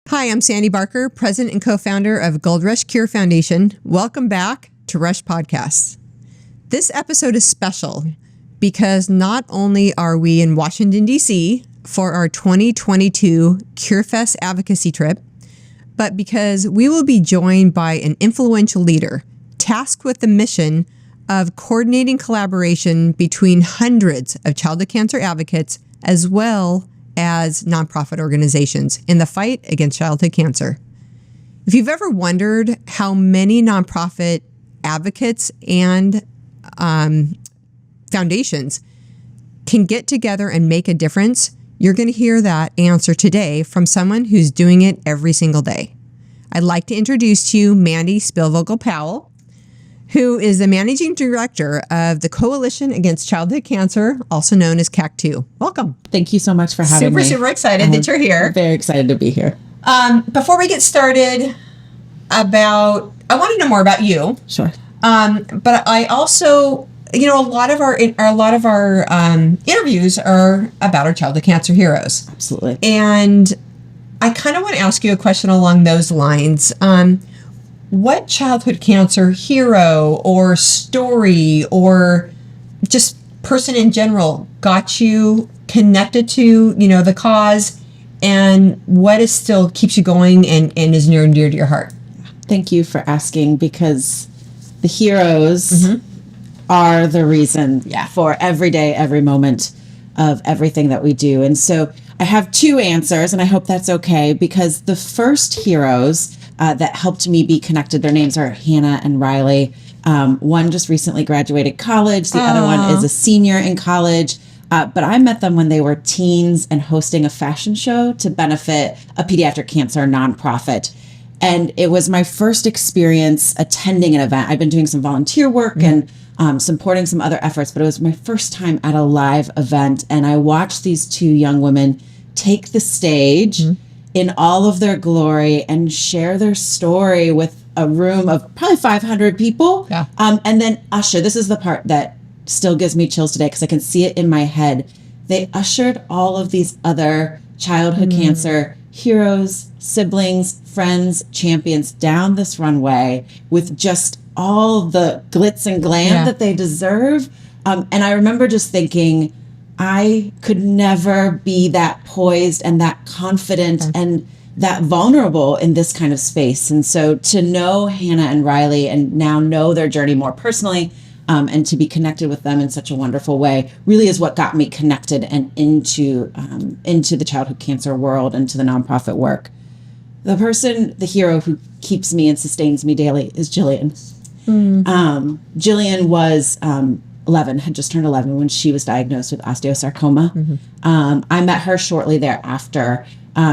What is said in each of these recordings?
Hi, I'm Sandy Barker, president and co-founder of Gold Rush Cure Foundation. Welcome back to Rush Podcasts. This episode is special because not only are we in Washington, D.C. for our 2022 CureFest advocacy trip, but because we will be joined by an influential leader tasked with the mission of coordinating collaboration between hundreds of childhood cancer advocates as well as nonprofit organizations in the fight against childhood cancer. If you've ever wondered how many nonprofit advocates and foundations can get together and make a difference, you're going to hear that answer today from someone who's doing it every single day. I'd like to introduce to you Mandy Spielvogle Powell, who is the managing director of the Coalition Against Childhood Cancer, also known as CAC2. Welcome. Thank you so much for having me. Super excited that you're here. I'm very excited to be here. Before we get started, I want to know more about you. Sure. But I also, a lot of our interviews are about our childhood cancer heroes. Absolutely. And I kind of want to ask you a question along those lines. What childhood cancer hero or story or just person in general got you connected to, the cause, and what is still keeps you going and is near and dear to your heart? Thank you for asking, because the heroes are the reason for every day, every moment of everything that we do. And so I have two answers, and I hope that's okay, because the first heroes that helped me be connected, their names are Hannah and Riley. One just recently graduated college. The other one is a senior in college. But I met them when they were teens and hosting a fashion show to benefit a pediatric cancer nonprofit. And it was my first experience attending an event. I've been doing some volunteer work and supporting some other efforts, but it was my first time at a live event. And I watched these two young women take the stage in all of their glory and share their story with a room of probably 500 people. Yeah. And then usher, this is the part that still gives me chills today because I can see it in my head. They ushered all of these other childhood cancer heroes, siblings, friends, champions down this runway with just all the glitz and glam that they deserve. And I remember just thinking, I could never be that poised and that confident and that vulnerable in this kind of space. And so to know Hannah and Riley and now know their journey more personally, and to be connected with them in such a wonderful way really is what got me connected and into the childhood cancer world and to the nonprofit work. The hero who keeps me and sustains me daily is Jillian. Jillian was 11, had just turned 11 when she was diagnosed with osteosarcoma. I met her shortly thereafter.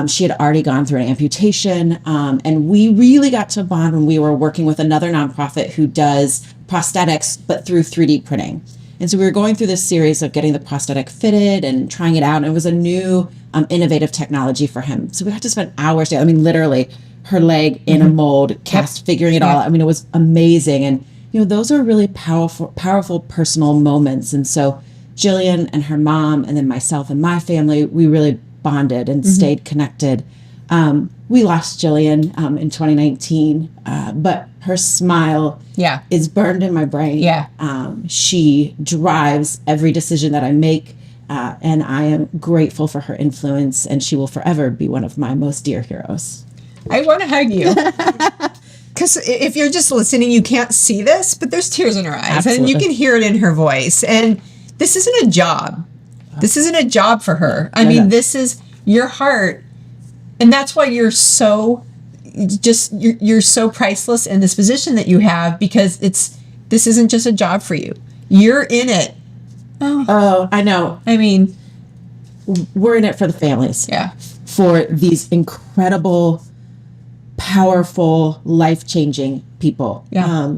She had already gone through an amputation, and we really got to bond when we were working with another nonprofit who does prosthetics, but through 3D printing. And so we were going through this series of getting the prosthetic fitted and trying it out. And it was a new, innovative technology for him. So we had to spend hours together. I mean, literally her leg in a mold, figuring it all out. I mean, it was amazing. And, those are really powerful personal moments. And so Jillian and her mom, and then myself and my family, we really bonded and stayed connected. We lost Jillian in 2019, but her smile is burned in my brain. She drives every decision that I make, and I am grateful for her influence, and she will forever be one of my most dear heroes. I want to hug you. Because if you're just listening, you can't see this, but there's tears in her eyes. Absolutely. And you can hear it in her voice. And this isn't a job. This isn't a job for her. I mean, this is your heart. And that's why you're so priceless in this position that you have, because this isn't just a job for you. You're in it. Oh, I know. I mean, we're in it for the families. Yeah. For these incredible, powerful, life-changing people. Yeah.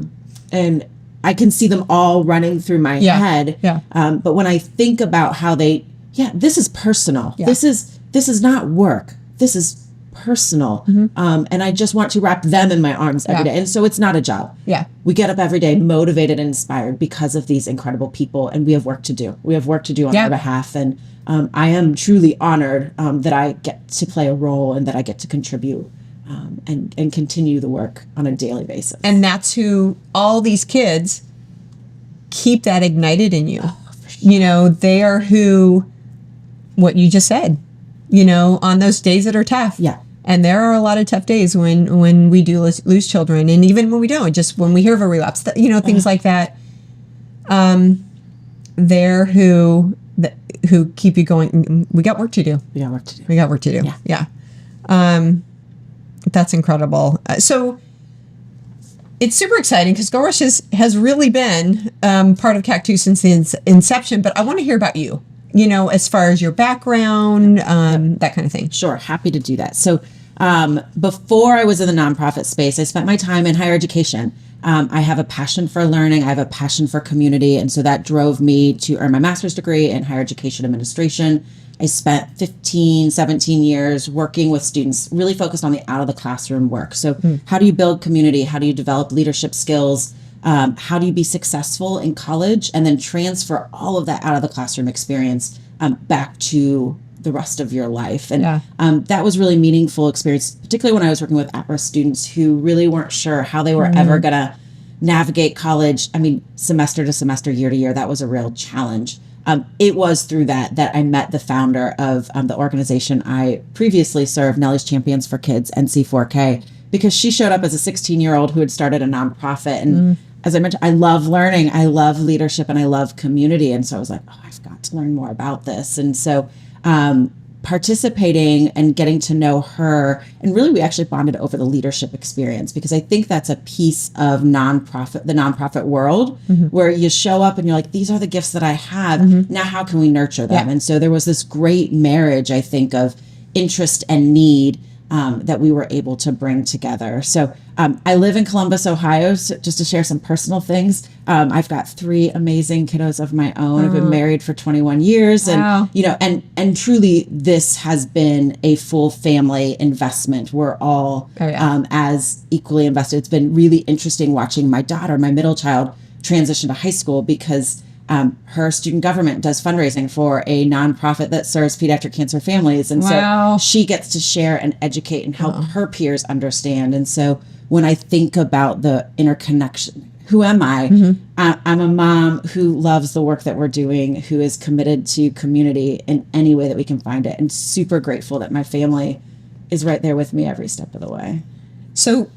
And I can see them all running through my head. Yeah. But when I think about how this is personal. Yeah. This is not work. This is personal. And I just want to wrap them in my arms every day. And so it's not a job. Yeah. We get up every day motivated and inspired because of these incredible people, and we have work to do. We have work to do on their behalf. And I am truly honored that I get to play a role and that I get to contribute and continue the work on a daily basis. And that's who all these kids keep that ignited in you. You know, they are who, what you just said, you know, on those days that are tough. Yeah. And there are a lot of tough days when we do lose children. And even when we don't, just when we hear of a relapse, you know, things like that. They're who keep you going. We got work to do. We got work to do. We got work to do. Yeah. That's incredible. So it's super exciting because Gold Rush has really been part of CAC2 since the inception. But I want to hear about you, you know, as far as your background, that kind of thing. Sure. Happy to do that. So before I was in the nonprofit space, I spent my time in higher education. I have a passion for learning. I have a passion for community. And so that drove me to earn my master's degree in higher education administration. I spent 15, 17 years working with students, really focused on the out of the classroom work. So how do you build community? How do you develop leadership skills? How do you be successful in college and then transfer all of that out of the classroom experience back to the rest of your life? And that was really meaningful experience, particularly when I was working with at-risk students who really weren't sure how they were ever going to navigate college. I mean, semester to semester, year to year, that was a real challenge. It was through that I met the founder of the organization I previously served, Nelly's Champions for Kids, NC4K, because she showed up as a 16-year-old who had started a nonprofit. And as I mentioned, I love learning, I love leadership, and I love community. And so I was like, oh, I've got to learn more about this. And so participating and getting to know her, and really we actually bonded over the leadership experience, because I think that's a piece of the nonprofit world where you show up and you're like, these are the gifts that I have. Now how can we nurture them? And so there was this great marriage, I think, of interest and need that we were able to bring together. So I live in Columbus, Ohio, so just to share some personal things. I've got 3 amazing kiddos of my own. I've been married for 21 years. And, you know, and truly this has been a full family investment. We're all as equally invested. It's been really interesting watching my daughter, my middle child, transition to high school, because her student government does fundraising for a nonprofit that serves pediatric cancer families. And so she gets to share and educate and help her peers understand. And so when I think about the interconnection, who am I? I'm a mom who loves the work that we're doing, who is committed to community in any way that we can find it, and super grateful that my family is right there with me every step of the way. So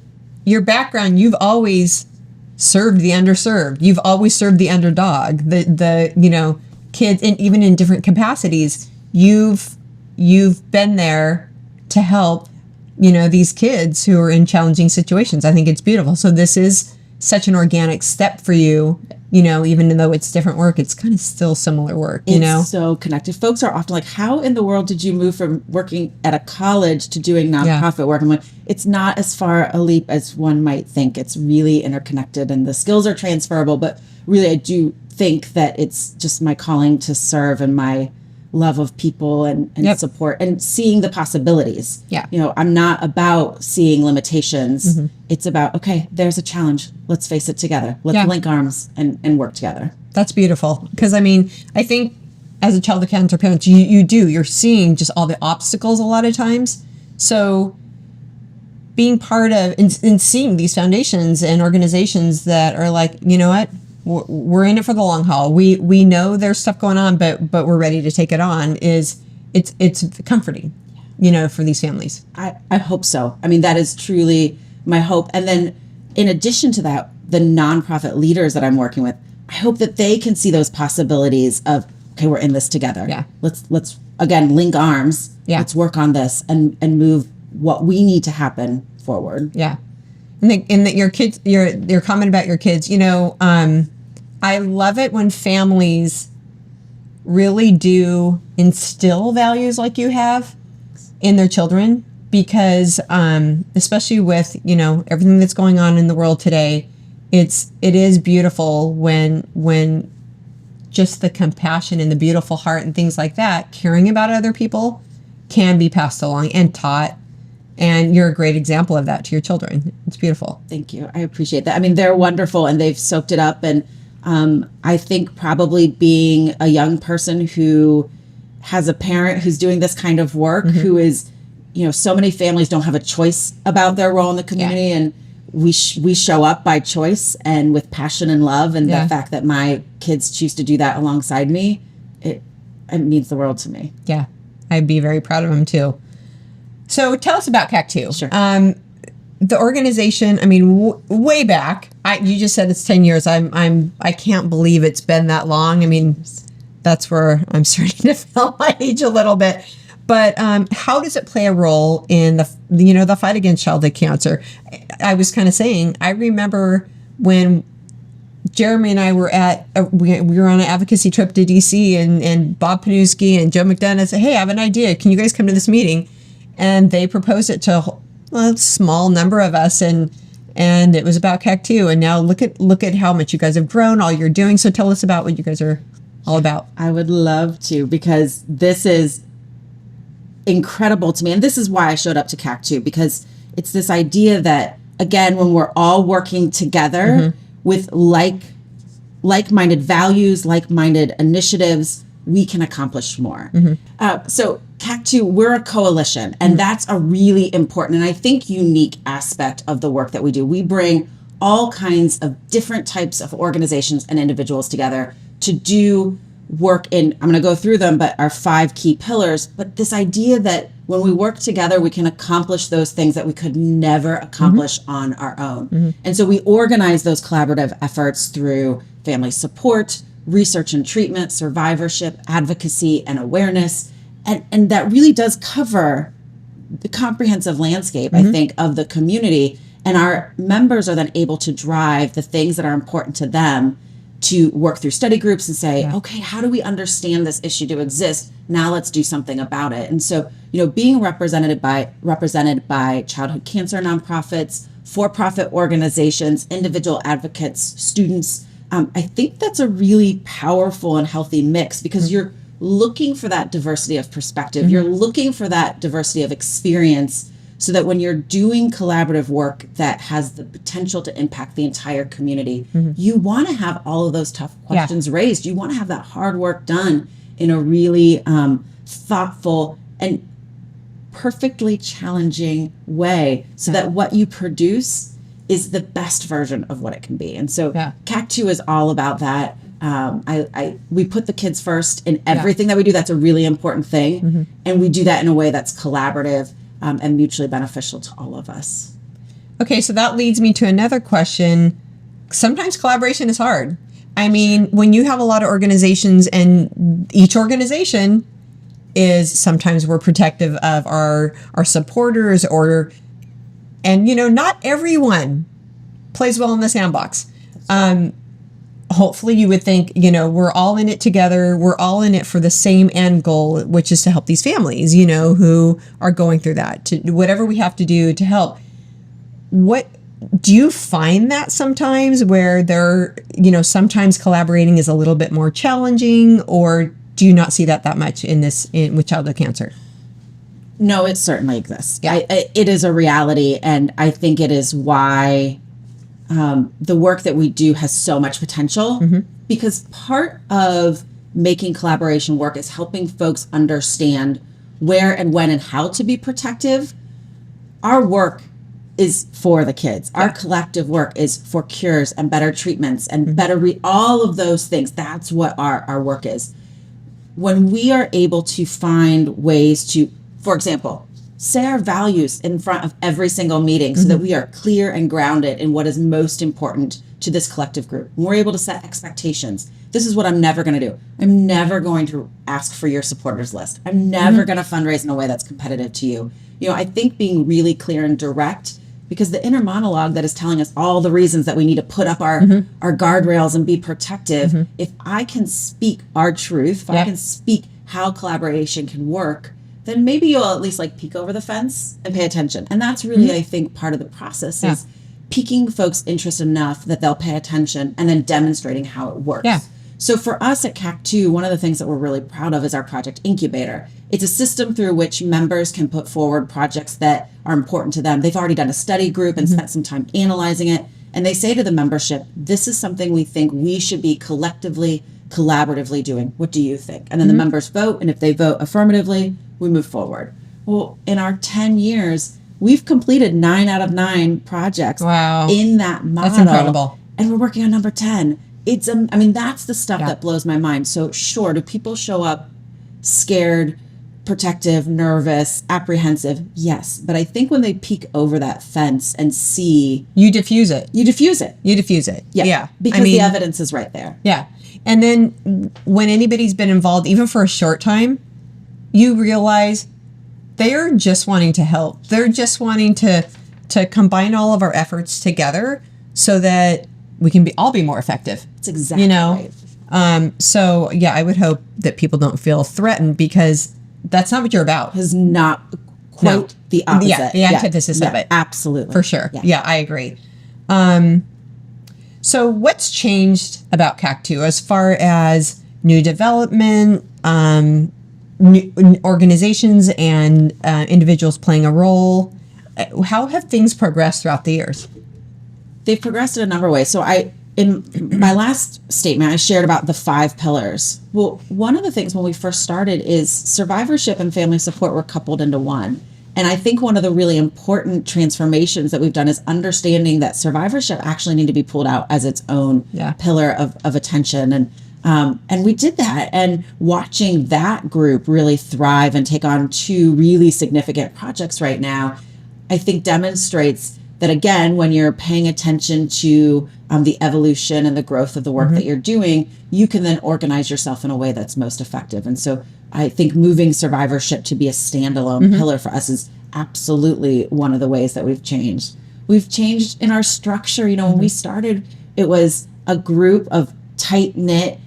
your background, you've always served the underserved. You've always served the underdog, the you know, kids, and even in different capacities, you've been there to help, you know, these kids who are in challenging situations. I think it's beautiful. So this is such an organic step for you, you know, even though it's different work, it's kind of still similar work, you know? It's so connected. Folks are often like, how in the world did you move from working at a college to doing nonprofit work? I'm like, it's not as far a leap as one might think. It's really interconnected and the skills are transferable, but really I do think that it's just my calling to serve and my love of people and support and seeing the possibilities. You know, I'm not about seeing limitations. It's about, okay, there's a challenge. Let's face it together. Let's link arms and work together. That's beautiful. Because I mean, I think as a child of cancer parent, you're seeing just all the obstacles a lot of times. So being part of and seeing these foundations and organizations that are like, you know what, we're in it for the long haul. We know there's stuff going on, but we're ready to take it on. It's comforting, you know, for these families. I hope so. I mean, that is truly my hope. And then in addition to that, the nonprofit leaders that I'm working with, I hope that they can see those possibilities of, okay, we're in this together. Let's again link arms. Let's work on this and move what we need to happen forward. And that your kids, your comment about your kids, you know, I love it when families really do instill values like you have in their children, because especially with, you know, everything that's going on in the world today, it is beautiful when just the compassion and the beautiful heart and things like that, caring about other people, can be passed along and taught And you're a great example of that to your children. It's beautiful. Thank you. I appreciate that. I mean, they're wonderful and they've soaked it up. And I think probably being a young person who has a parent who's doing this kind of work, who is, so many families don't have a choice about their role in the community. And we show up by choice and with passion and love. And the fact that my kids choose to do that alongside me, it means the world to me. Yeah. I'd be very proud of them too. So tell us about CAC2. Sure. The organization, I mean, way back, you just said it's 10 years. I can't believe it's been that long. I mean, that's where I'm starting to feel my age a little bit. But how does it play a role in the fight against childhood cancer? I was kind of saying, I remember when Jeremy and I were we were on an advocacy trip to DC, and Bob Panuski and Joe McDonough said, hey, I have an idea. Can you guys come to this meeting? And they proposed it to a small number of us, and it was about CAC2. And now look at how much you guys have grown, all you're doing. So tell us about what you guys are all about. I would love to, because this is incredible to me. And this is why I showed up to CAC2, because it's this idea that, again, when we're all working together with like-minded values, like-minded initiatives, we can accomplish more. So CAC2, we're a coalition, and that's a really important and I think unique aspect of the work that we do. We bring all kinds of different types of organizations and individuals together to do work in, I'm going to go through them, but our 5 key pillars. But this idea that when we work together, we can accomplish those things that we could never accomplish on our own. And so we organize those collaborative efforts through family support, research and treatment, survivorship, advocacy, and awareness. And that really does cover the comprehensive landscape, I think, of the community. And our members are then able to drive the things that are important to them to work through study groups and say, okay, how do we understand this issue to exist? Now let's do something about it. And so, being represented by childhood cancer nonprofits, for-profit organizations, individual advocates, students, I think that's a really powerful and healthy mix, because you're looking for that diversity of perspective. You're looking for that diversity of experience, so that when you're doing collaborative work that has the potential to impact the entire community, you want to have all of those tough questions raised. You want to have that hard work done in a really thoughtful and perfectly challenging way, so that what you produce is the best version of what it can be. And so CAC2 is all about that. We put the kids first in everything that we do. That's a really important thing. And we do that in a way that's collaborative and mutually beneficial to all of us. Okay, so that leads me to another question. Sometimes collaboration is hard. I mean, when you have a lot of organizations, and each organization is, sometimes we're protective of our supporters, and not everyone plays well in the sandbox. Hopefully you would think, we're all in it together. We're all in it for the same end goal, which is to help these families, who are going through that, to whatever we have to do to help. What do you find that sometimes where sometimes collaborating is a little bit more challenging, or do you not see that much with childhood cancer? No, it certainly exists. It is a reality. And I think it is why the work that we do has so much potential, because part of making collaboration work is helping folks understand where and when and how to be protective. Our work is for the kids. Our collective work is for cures and better treatments and all of those things. That's what our work is. When we are able to find ways to, for example, say our values in front of every single meeting, so that we are clear and grounded in what is most important to this collective group. When we're able to set expectations. This is what I'm never going to do. I'm never going to ask for your supporters list. I'm never going to fundraise in a way that's competitive to you. I think being really clear and direct, because the inner monologue that is telling us all the reasons that we need to put up our guardrails and be protective, if I can speak our truth, if I can speak how collaboration can work, then maybe you'll at least peek over the fence and pay attention. And that's really, I think, part of the process is piquing folks' interest enough that they'll pay attention, and then demonstrating how it works. So for us at CAC2, one of the things that we're really proud of is our project incubator. It's a system through which members can put forward projects that are important to them. They've already done a study group and spent some time analyzing it. And they say to the membership, this is something we think we should be collectively, collaboratively doing. What do you think? And then the members vote. And if they vote affirmatively, we move forward. Well, in our 10 years, we've completed 9 out of 9 projects in that model. That's incredible. And we're working on number 10. It's, I mean, that's the stuff that blows my mind. So sure, do people show up scared, protective, nervous, apprehensive? Yes. But I think when they peek over that fence and see... You diffuse it. You diffuse it. Yeah. Because the evidence is right there. Yeah. And then when anybody's been involved, even for a short time, you realize they're just wanting to help. They're just wanting to combine all of our efforts together so that we can all be more effective. That's exactly right. So yeah, I would hope that people don't feel threatened, because that's not what you're about. Is not quite the opposite. Yeah, the antithesis of it. Absolutely. For sure. Yeah, I agree. So what's changed about CAC2 as far as new development, new organizations and individuals playing a role? How have things progressed throughout the years? They've progressed in a number of ways. So in my last statement, I shared about the 5 pillars. Well, one of the things when we first started is survivorship and family support were coupled into one. And I think one of the really important transformations that we've done is understanding that survivorship actually need to be pulled out as its own pillar of attention. And we did that. And watching that group really thrive and take on 2 really significant projects right now, I think demonstrates that, again, when you're paying attention to the evolution and the growth of the work that you're doing, you can then organize yourself in a way that's most effective. And so I think moving survivorship to be a standalone pillar for us is absolutely one of the ways that we've changed. We've changed in our structure. You know, when we started, it was a group of tight-knit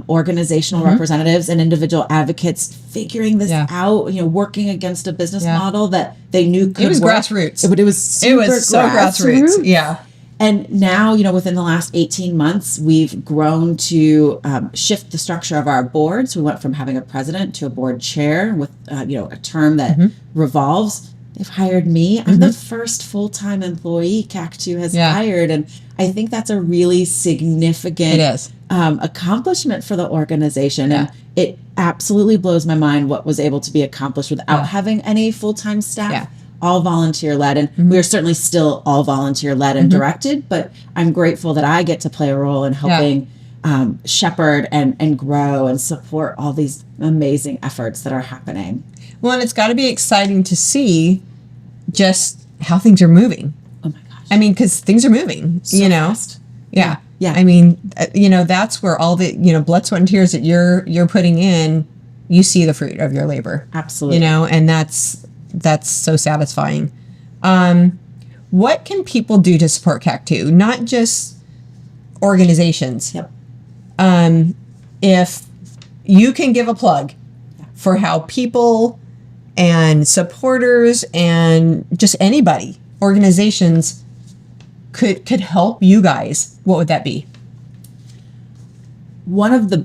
organizational representatives and individual advocates figuring this out, you know, working against a business model that they knew could work. It was grassroots. But it was super so grassroots. Yeah. And now, you know, within the last 18 months, we've grown to shift the structure of our boards. We went from having a president to a board chair with, you know, a term that revolves. They've hired me. I'm the first full-time employee CAC2 has hired. And I think that's a really significant accomplishment for the organization. And it absolutely blows my mind what was able to be accomplished without having any full-time staff. All volunteer-led. And we are certainly still all volunteer-led and directed, but I'm grateful that I get to play a role in helping shepherd and grow and support all these amazing efforts that are happening. Well, and it's got to be exciting to see just how things are moving. Oh my gosh. I mean, because things are moving, So you know? fast. Yeah. Yeah. I mean, you know, that's where all the, you know, blood, sweat, and tears that you're putting in, you see the fruit of your labor. Absolutely. You know, and that's so satisfying. What can people do to support CAC2? Not just organizations. Yep. If you can give a plug for how people and supporters and just anybody, organizations could help you guys, what would that be? One of the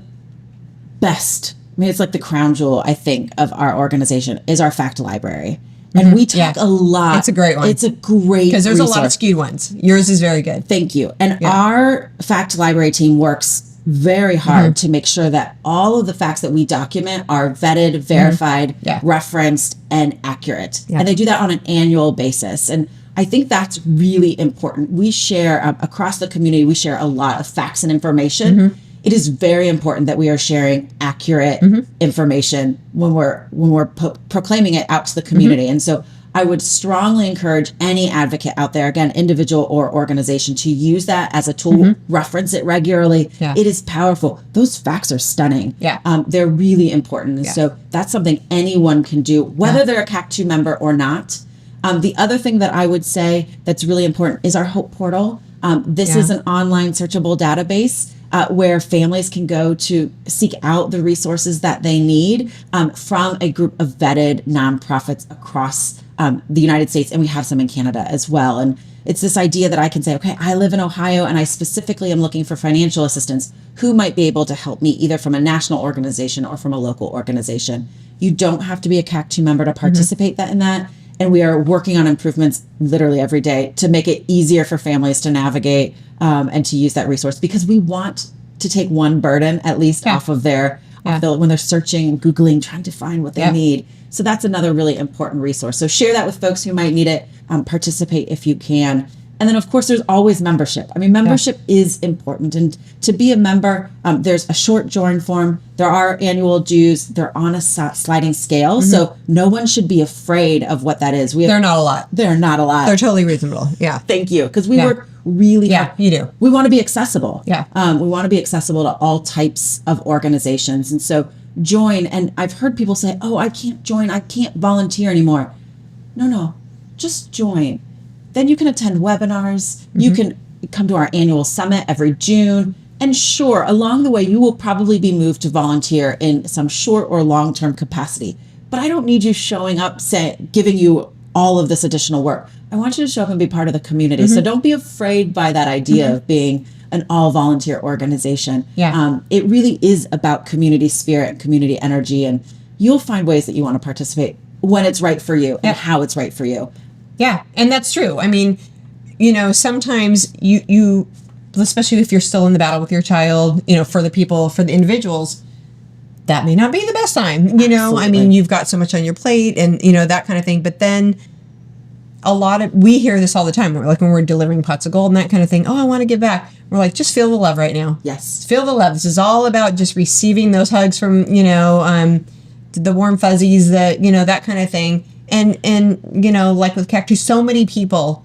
best, I mean, it's like the crown jewel, I think, of our organization is our fact library. And we talk a lot. It's a great one. It's a great because there's resource. A lot of skewed ones. Yours is very good. Thank you. And our fact library team works very hard to make sure that all of the facts that we document are vetted, verified, referenced, and accurate. And they do that on an annual basis. And I think that's really important. We share across the community, we share a lot of facts and information. It is very important that we are sharing accurate information when we're proclaiming it out to the community. And so I would strongly encourage any advocate out there, again, individual or organization, to use that as a tool, reference it regularly. It is powerful. Those facts are stunning. They're really important. And so that's something anyone can do, whether they're a CAC2 member or not. The other thing that I would say that's really important is our Hope Portal. This is an online searchable database where families can go to seek out the resources that they need from a group of vetted nonprofits across the United States, and we have some in Canada as well. And it's this idea that I can say, okay, I live in Ohio and I specifically am looking for financial assistance. Who might be able to help me either from a national organization or from a local organization? You don't have to be a CAC2 member to participate in that. And we are working on improvements literally every day to make it easier for families to navigate and to use that resource, because we want to take one burden at least off of their, when they're searching, Googling, trying to find what they need. So that's another really important resource. So share that with folks who might need it. Participate if you can. And then, of course, there's always membership. I mean, membership is important. And to be a member, there's a short join form. There are annual dues. They're on a sliding scale. So no one should be afraid of what that is. They're not a lot. They're not a lot. They're totally reasonable. Yeah. Thank you. Because we work really hard. You do. We want to be accessible. Yeah. We want to be accessible to all types of organizations. And so join. And I've heard people say, oh, I can't join. I can't volunteer anymore. No, just join. Then you can attend webinars. You can come to our annual summit every June. And sure, along the way, you will probably be moved to volunteer in some short or long-term capacity. But I don't need you showing up, giving you all of this additional work. I want you to show up and be part of the community. So don't be afraid by that idea of being an all-volunteer organization. It really is about community spirit and community energy. And you'll find ways that you want to participate when it's right for you and how it's right for you. Yeah, and that's true. I mean, sometimes you, especially if you're still in the battle with your child, for the individuals, that may not be the best time. I mean, you've got so much on your plate and, that kind of thing. But then we hear this all the time. Like when we're delivering pots of gold and that kind of thing. Oh, I want to give back. We're like, just feel the love right now. Yes. Feel the love. This is all about just receiving those hugs from, the warm fuzzies, that kind of thing. And like with CAC2, so many people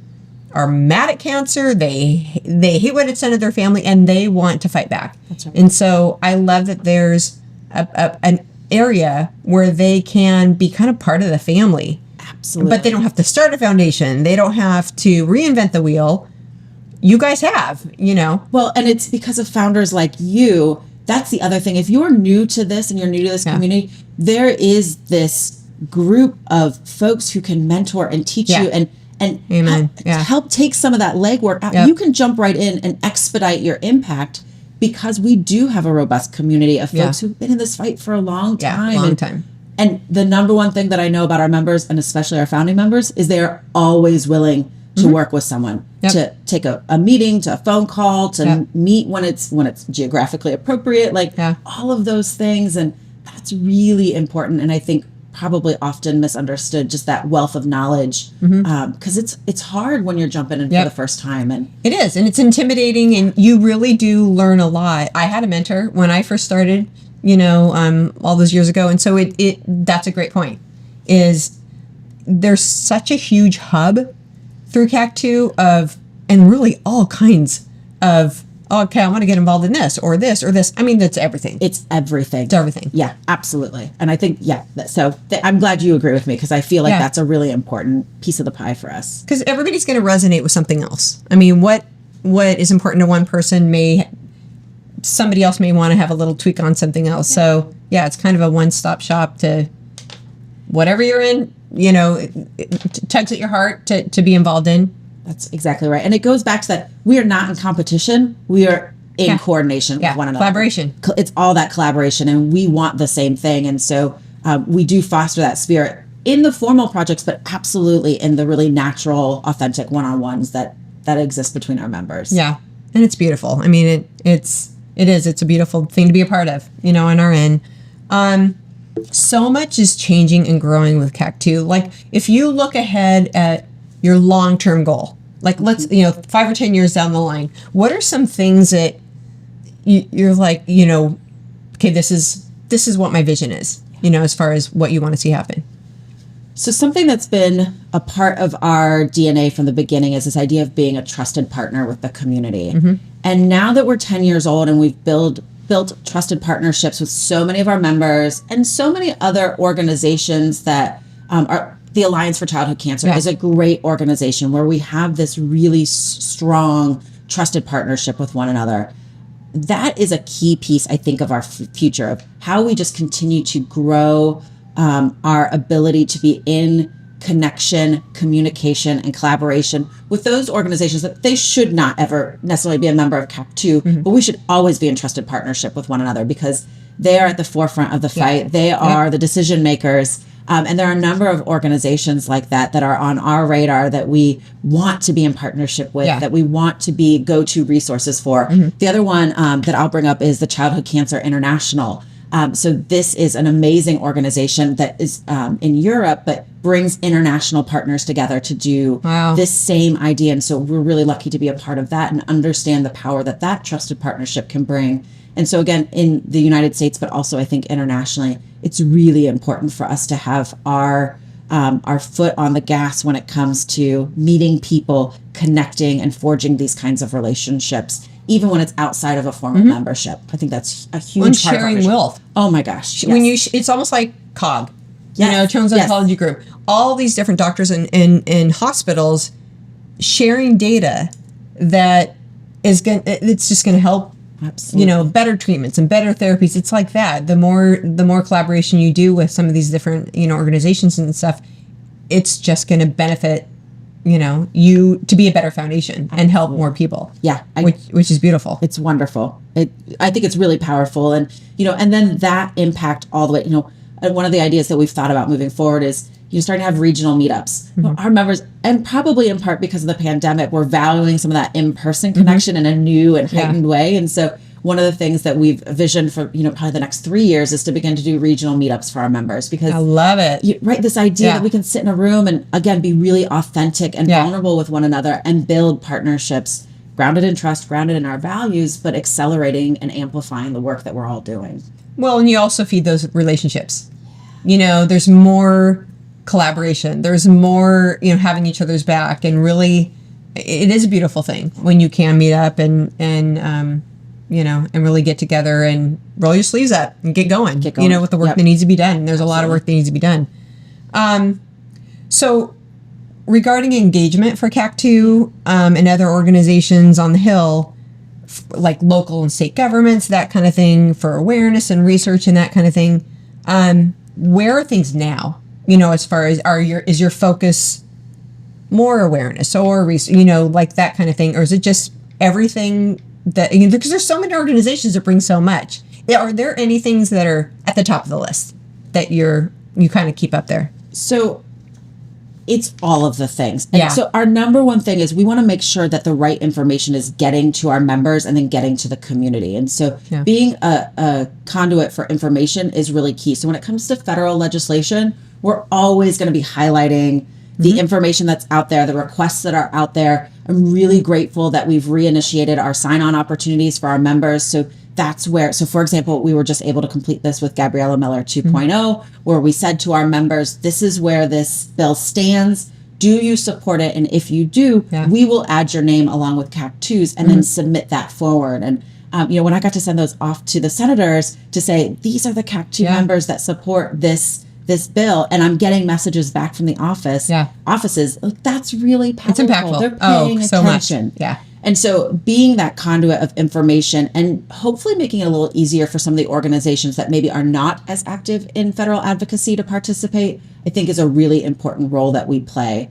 are mad at cancer. They hate what it's done to their family, and they want to fight back. That's right. And so I love that there's an area where they can be kind of part of the family. Absolutely. But they don't have to start a foundation. They don't have to reinvent the wheel. You guys have, Well, and it's because of founders like you. That's the other thing. If you're new to this and you're new to this community, there is this group of folks who can mentor and teach you and Amen. help take some of that legwork out. You can jump right in and expedite your impact, because we do have a robust community of folks who've been in this fight for a long time. And the number one thing that I know about our members, and especially our founding members, is they are always willing to work with someone, to take a meeting, to a phone call, to meet when it's geographically appropriate, all of those things. And that's really important. And I think probably often misunderstood, just that wealth of knowledge, because it's hard when you're jumping in for the first time. And it is, and it's intimidating, and you really do learn a lot. I had a mentor when I first started, all those years ago. And so that's a great point, is there's such a huge hub through CAC2 and really all kinds of, okay, I want to get involved in this or this or this. I mean, that's everything. It's everything. It's everything. Yeah, absolutely. And I think, I'm glad you agree with me, because I feel like that's a really important piece of the pie for us. Because everybody's going to resonate with something else. I mean, what is important to one person somebody else may want to have a little tweak on something else. So yeah, it's kind of a one-stop shop to whatever you're in, it tugs at your heart to be involved in. That's exactly right. And it goes back to that we are not in competition. We are in coordination with one another. Collaboration. It's all that collaboration, and we want the same thing. And so we do foster that spirit in the formal projects, but absolutely in the really natural, authentic one-on-ones that exist between our members. Yeah. And it's beautiful. I mean, it's a beautiful thing to be a part of, on our end. So much is changing and growing with CAC2. Like if you look ahead at your long-term goal, like let's, 5 or 10 years down the line, what are some things that you're like, okay, this is what my vision is, as far as what you want to see happen? So something that's been a part of our DNA from the beginning is this idea of being a trusted partner with the community. And now that we're 10 years old and we've built trusted partnerships with so many of our members and so many other organizations that are the Alliance for Childhood Cancer is a great organization where we have this really strong, trusted partnership with one another. That is a key piece, I think, of our future, of how we just continue to grow our ability to be in connection, communication, and collaboration with those organizations that they should not ever necessarily be a member of CAC2, but we should always be in trusted partnership with one another because they are at the forefront of the fight. They are the decision makers. And there are a number of organizations like that are on our radar that we want to be in partnership with, that we want to be go-to resources for. The other one that I'll bring up is the Childhood Cancer International. So this is an amazing organization that is in Europe, but brings international partners together to do this same idea. And so we're really lucky to be a part of that and understand the power that that trusted partnership can bring. And so again, in the United States, but also I think internationally, it's really important for us to have our foot on the gas when it comes to meeting people, connecting and forging these kinds of relationships, even when it's outside of a formal membership. I think that's a huge part sharing of wealth. Oh my gosh. When you, it's almost like COG, Children's Oncology Group, all these different doctors in hospitals sharing data that is it's just going to help. Absolutely. Better treatments and better therapies. It's like that. The more collaboration you do with some of these different, organizations and stuff, it's just going to benefit, you to be a better foundation and help more people. Yeah. Which is beautiful. It's wonderful. I think it's really powerful. And, and then that impact all the way, and one of the ideas that we've thought about moving forward is, starting to have regional meetups. Our members, and probably in part because of the pandemic, we're valuing some of that in-person connection in a new and heightened way. And so one of the things that we've visioned for, probably the next 3 years is to begin to do regional meetups for our members because I love it. This idea that we can sit in a room and again, be really authentic and vulnerable with one another and build partnerships grounded in trust, grounded in our values, but accelerating and amplifying the work that we're all doing. Well, and you also feed those relationships. There's more collaboration. There's more, having each other's back, and really, it is a beautiful thing when you can meet up and really get together and roll your sleeves up and get going. With the work that needs to be done. There's a lot of work that needs to be done. So regarding engagement for CAC2 and other organizations on the Hill, like local and state governments, that kind of thing, for awareness and research and that kind of thing, where are things now? As far as is your focus more awareness or like that kind of thing, or is it just everything that because there's so many organizations that bring so much? Are there any things that are at the top of the list that you kind of keep up there? So it's all of the things. And so our number one thing is we want to make sure that the right information is getting to our members and then getting to the community. And so being a conduit for information is really key. So when it comes to federal legislation, we're always going to be highlighting the information that's out there, the requests that are out there. I'm really grateful that we've reinitiated our sign-on opportunities for our members. So that's where, for example, we were just able to complete this with Gabriella Miller 2.0, where we said to our members, this is where this bill stands. Do you support it? And if you do, we will add your name along with CAC2's and then submit that forward. And when I got to send those off to the senators to say, these are the CAC2 members that support this bill, and I'm getting messages back from the offices. That's really powerful. It's impactful. They're paying attention. Much. Yeah. And so being that conduit of information and hopefully making it a little easier for some of the organizations that maybe are not as active in federal advocacy to participate, I think is a really important role that we play.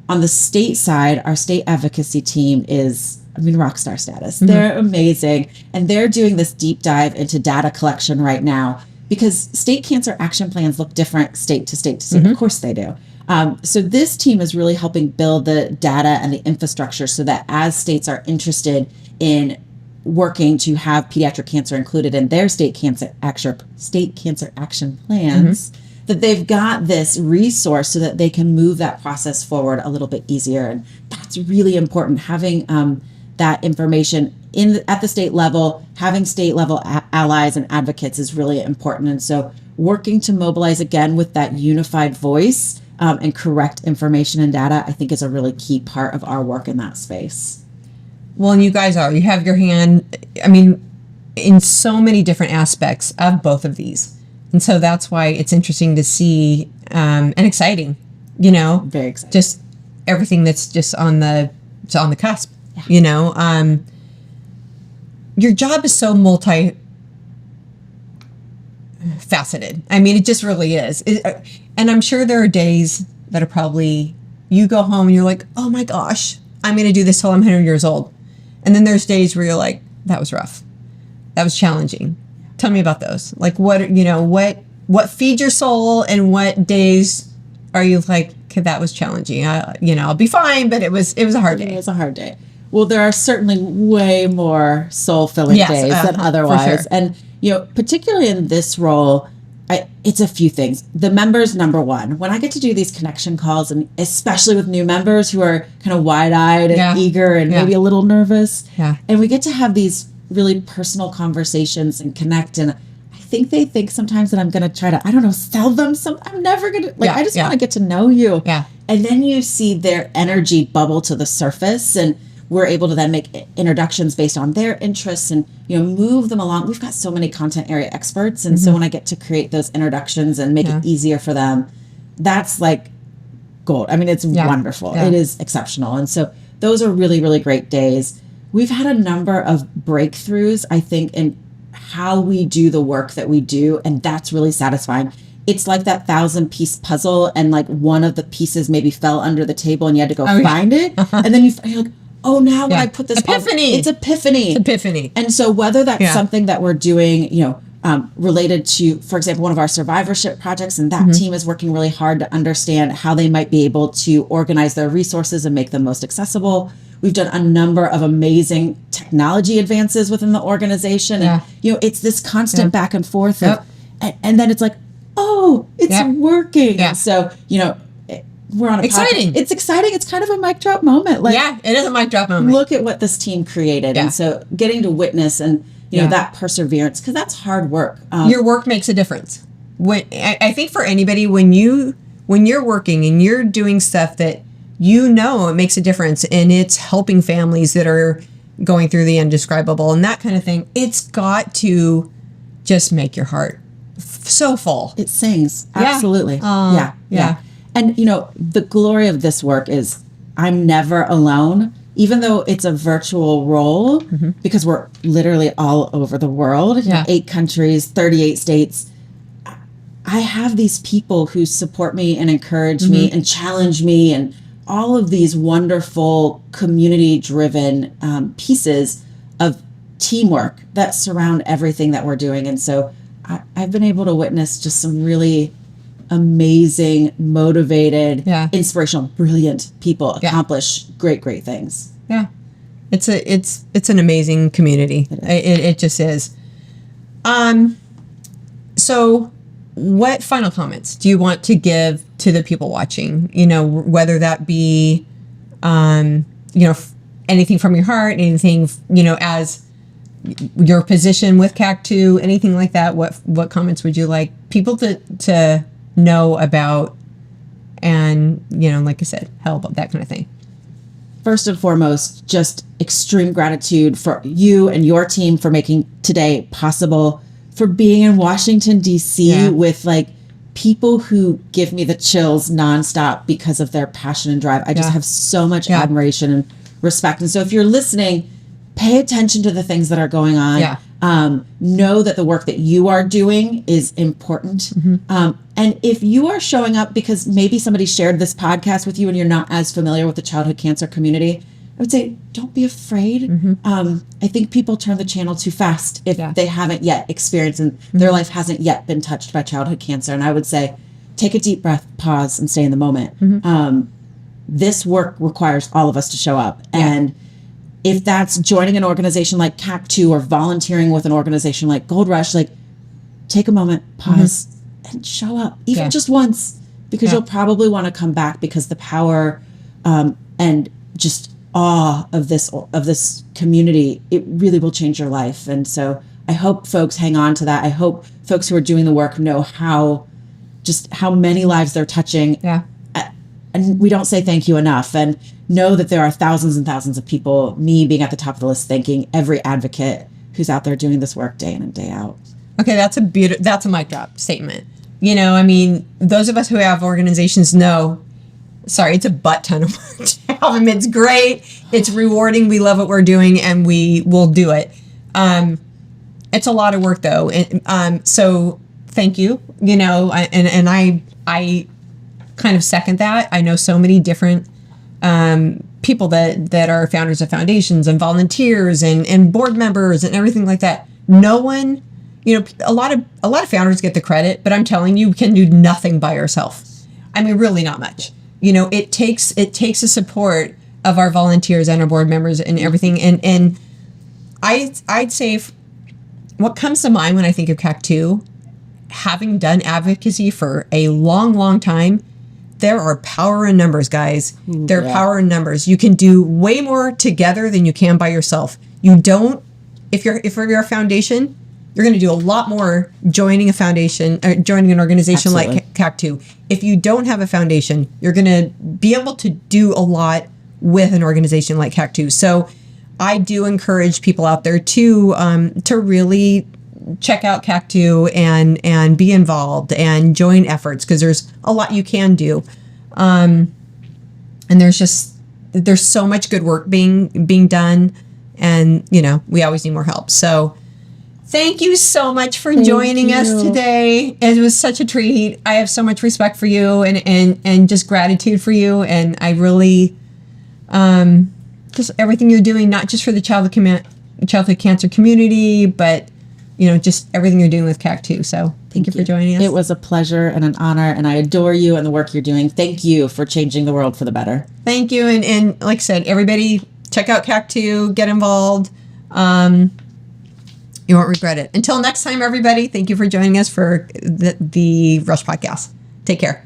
On the state side, our state advocacy team is, rock star status. They're amazing. And they're doing this deep dive into data collection right now, because state cancer action plans look different state to state to state. Of course they do. So this team is really helping build the data and the infrastructure so that as states are interested in working to have pediatric cancer included in their state cancer action plans, that they've got this resource so that they can move that process forward a little bit easier. And that's really important, having that information at the state level. Having state level allies and advocates is really important. And so working to mobilize again with that unified voice and correct information and data, I think is a really key part of our work in that space. Well, and you have your hand, in so many different aspects of both of these. And so that's why it's interesting to see and exciting, Very exciting. Just everything that's just on the cusp, your job is so multi-faceted. It just really is. And I'm sure there are days that are probably, you go home and you're like, oh my gosh, I'm going to do this till I'm 100 years old. And then there's days where you're like, that was rough. That was challenging. Tell me about those. Like what feeds your soul, and what days are you like, okay, that was challenging. I'll be fine, but it was a hard day. It was a hard day. Well, there are certainly way more soul-filling days than otherwise. Sure. And, particularly in this role, it's a few things. The members, number one, when I get to do these connection calls, and especially with new members who are kind of wide-eyed and eager and maybe a little nervous, and we get to have these really personal conversations and connect, and I think they think sometimes that I'm going to try to, sell them I'm never going to, I just want to get to know you. Yeah. And then you see their energy bubble to the surface, and we're able to then make introductions based on their interests and, move them along. We've got so many content area experts. And so when I get to create those introductions and make it easier for them, that's like gold. I mean, it's wonderful. Yeah. It is exceptional. And so those are really, really great days. We've had a number of breakthroughs, I think, in how we do the work that we do. And that's really satisfying. It's like that 1,000-piece puzzle, and like one of the pieces maybe fell under the table and you had to go find it. And then you're like, oh, now when I put this epiphany. It's epiphany. And so whether that's something that we're doing, related to, for example, one of our survivorship projects, and that team is working really hard to understand how they might be able to organize their resources and make them most accessible. We've done a number of amazing technology advances within the organization. And, it's this constant back and forth. And then it's like, oh, it's working. Yeah. And so, we're on a exciting. It's exciting. It's kind of a mic drop moment. Like, it is a mic drop moment. Look at what this team created. And so getting to witness and, that perseverance, because that's hard work. Your work makes a difference. I think for anybody, when you're working and you're doing stuff that it makes a difference, and it's helping families that are going through the indescribable and that kind of thing, it's got to just make your heart so full. It sings. Absolutely. Yeah. And, the glory of this work is I'm never alone, even though it's a virtual role, because we're literally all over the world, 8 countries, 38 states. I have these people who support me and encourage me and challenge me, and all of these wonderful community-driven pieces of teamwork that surround everything that we're doing. And so I've been able to witness just some really amazing, motivated, inspirational, brilliant people accomplish great things. Yeah. It's an amazing community. It just is. So what final comments do you want to give to the people watching? Whether that be, anything from your heart, anything, as your position with CAC2, anything like that. What comments would you like people to know about, and like I said, help, that kind of thing? First and foremost, just extreme gratitude for you and your team for making today possible, for being in Washington, D.C. with people who give me the chills nonstop because of their passion and drive. I just have so much admiration and respect. And so if you're listening, pay attention to the things that are going on. Know that the work that you are doing is important. And if you are showing up because maybe somebody shared this podcast with you and you're not as familiar with the childhood cancer community, I would say, don't be afraid. I think people turn the channel too fast if they haven't yet experienced and their life hasn't yet been touched by childhood cancer. And I would say, take a deep breath, pause, and stay in the moment. This work requires all of us to show up. And if that's joining an organization like CAC2 or volunteering with an organization like Gold Rush, take a moment, pause, and show up, even just once, because you'll probably want to come back, because the power and just awe of this community, it really will change your life. And so I hope folks hang on to that. I hope folks who are doing the work know how many lives they're touching. And we don't say thank you enough. And know that there are thousands and thousands of people, me being at the top of the list, thanking every advocate who's out there doing this work day in and day out. Okay, that's a mic drop statement. Those of us who have organizations know, it's a butt ton of work to have them. It's great. It's rewarding. We love what we're doing, and we will do it. It's a lot of work, though. And, so thank you. I kind of second that. I know so many different people that are founders of foundations and volunteers and board members and everything like that. No one, a lot of founders get the credit, but I'm telling you, can do nothing by yourself. I mean, really not much. It takes the support of our volunteers and our board members and everything. And I'd say what comes to mind when I think of CAC2, having done advocacy for a long, long time, there are power in numbers, guys. There are power in numbers. You can do way more together than you can by yourself. If you're a foundation, you're going to do a lot more joining a foundation, joining an organization like CAC2. If you don't have a foundation, you're going to be able to do a lot with an organization like CAC2. So I do encourage people out there to really check out CAC2 and be involved and join efforts, because there's a lot you can do. And there's so much good work being done, and we always need more help. So thank you so much for joining us today. It was such a treat. I have so much respect for you and just gratitude for you, and I really just everything you're doing, not just for the childhood cancer community, but just everything you're doing with CAC2. So thank you for joining us. It was a pleasure and an honor, and I adore you and the work you're doing. Thank you for changing the world for the better. Thank you. And like I said, everybody check out CAC2, get involved. You won't regret it. Until next time, everybody, thank you for joining us for the Rush Podcast. Take care.